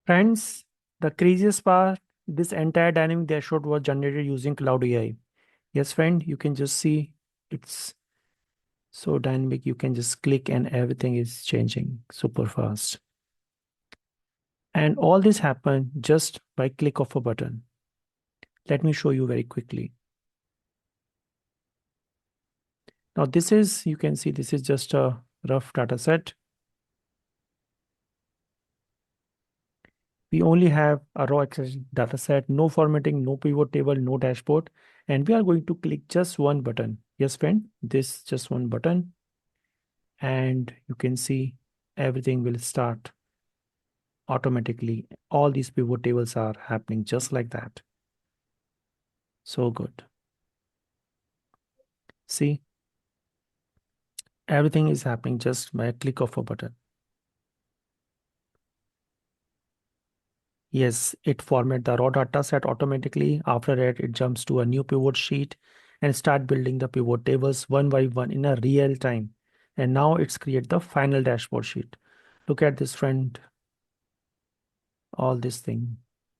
Friends, the craziest part, this entire dynamic dashboard was generated using Cloud AI. Yes, friend, you can just see it's so dynamic. You can just click and everything is changing super fast. And all this happened just by click of a button. Let me show you very quickly. Now this is, you can see this is just a rough data set. We only have a raw Excel data set, no formatting, no pivot table, no dashboard. And we are going to click just one button. Yes, friend, this just one button. And you can see everything will start automatically. All these pivot tables are happening just like that. So good. See, everything is happening just by a click of a button. Yes, it format the raw data set automatically. After that, it jumps to a new pivot sheet and start building the pivot tables one by one in a real time. And now it's create the final dashboard sheet. Look at this, friend, all this thing.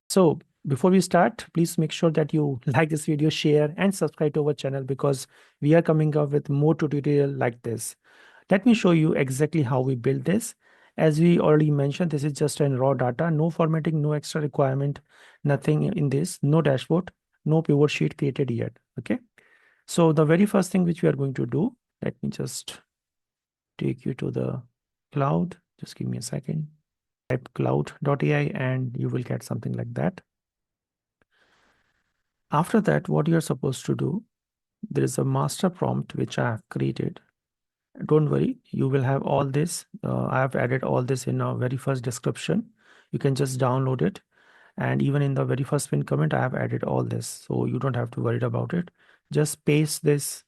So before we start, please make sure that you like this video, share and subscribe to our channel because we are coming up with more tutorial like this. Let me show you exactly how we build this. As we already mentioned, this is just in raw data, no formatting, no extra requirement, nothing in this, no dashboard, no pivot sheet created yet. Okay. So the very first thing which we are going to do, let me just take you to the cloud. Just give me a second. Type cloud.ai and you will get something like that. After that, what you're supposed to do, there is a master prompt which I have created. Don't worry, you will have all this. I have added all this in a very first description. You can just download it. And even in the very first pin comment, I have added all this. So you don't have to worry about it. Just paste this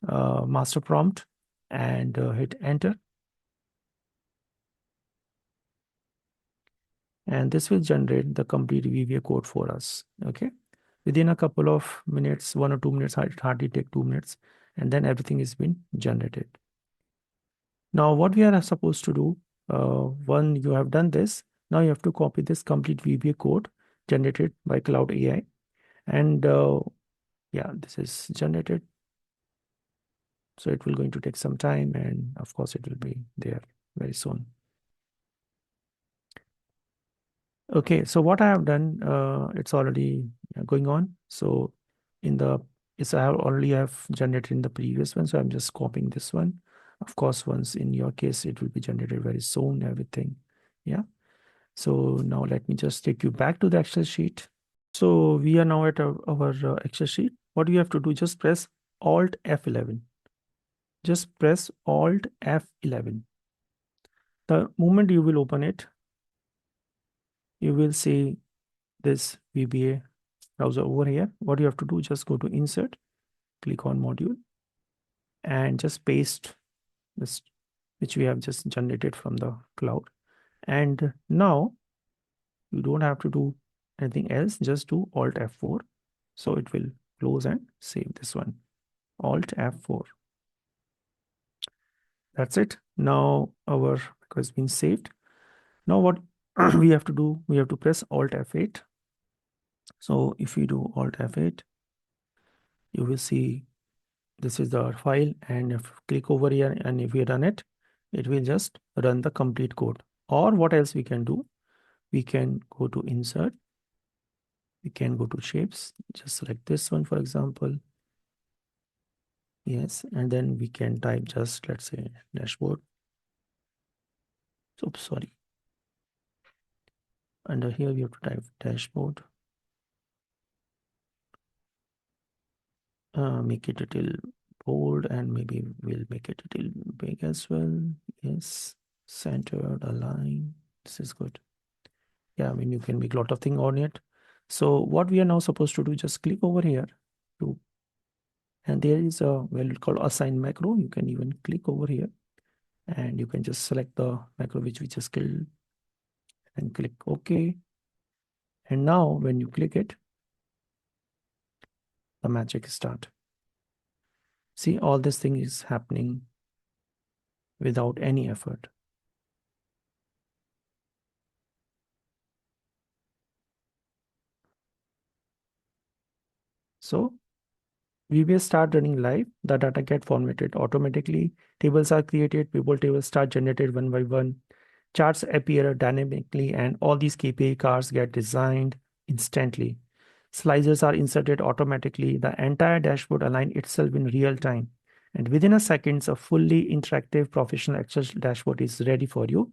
master prompt and hit enter. And this will generate the complete VBA code for us. Okay. Within a couple of minutes, 1 or 2 minutes, it hardly take 2 minutes. And then everything is been generated. Now, what we are supposed to do, when you have done this, now you have to copy this complete VBA code generated by Cloud AI. And yeah, this is generated. So it will going to take some time and of course it will be there very soon. Okay, so what I have done, it's already going on. So in the, it's I have already have generated in the previous one. So I'm just copying this one. Of course, once in your case, it will be generated very soon, everything. Yeah. So now let me just take you back to the Excel sheet. So we are now at our Excel sheet. What you have to do, just press Alt F11. Just press Alt F11. The moment you will open it, you will see this VBA browser over here. What you have to do, just go to Insert, click on Module, and just paste this, which we have just generated from the cloud. And now you don't have to do anything else, just do Alt F4. So it will close and save this one. Alt F4. That's it. Now our record has been saved. Now what we have to do, we have to press Alt F8. So if you do Alt F8, you will see this is the file, and if you click over here and if we run it, it will just run the complete code. Or what else we can do? We can go to Insert. We can go to Shapes, just like this one, for example. Yes, and then we can type just, let's say, dashboard. Oops, sorry. Under here, we have to type dashboard. Make it a little bold and maybe we'll make it a little big as well. Yes, centered, align. This is good. Yeah, I mean, you can make a lot of things on it. So what we are now supposed to do, just click over here to, and there is a value called assign macro. You can even click over here and you can just select the macro which we just killed and click OK. And now when you click it, the magic start. See, all this thing is happening without any effort. So we will start running live. The data get formatted automatically. Tables are created. Pivot tables start generated one by one. Charts appear dynamically, and all these KPI cards get designed instantly. Sliders are inserted automatically. The entire dashboard aligns itself in real time. And within a seconds, a fully interactive professional Excel dashboard is ready for you.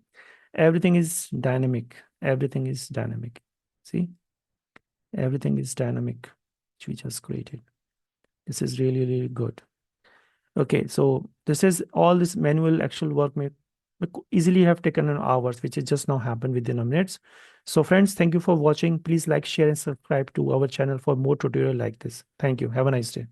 Everything is dynamic. Everything is dynamic. See, everything is dynamic, which we just created. This is really, really good. Okay, so this is all this manual actual work may easily have taken an hours, which is just now happened within a minutes. So friends, thank you for watching. Please like, share, and subscribe to our channel for more tutorial like this. Thank you. Have a nice day.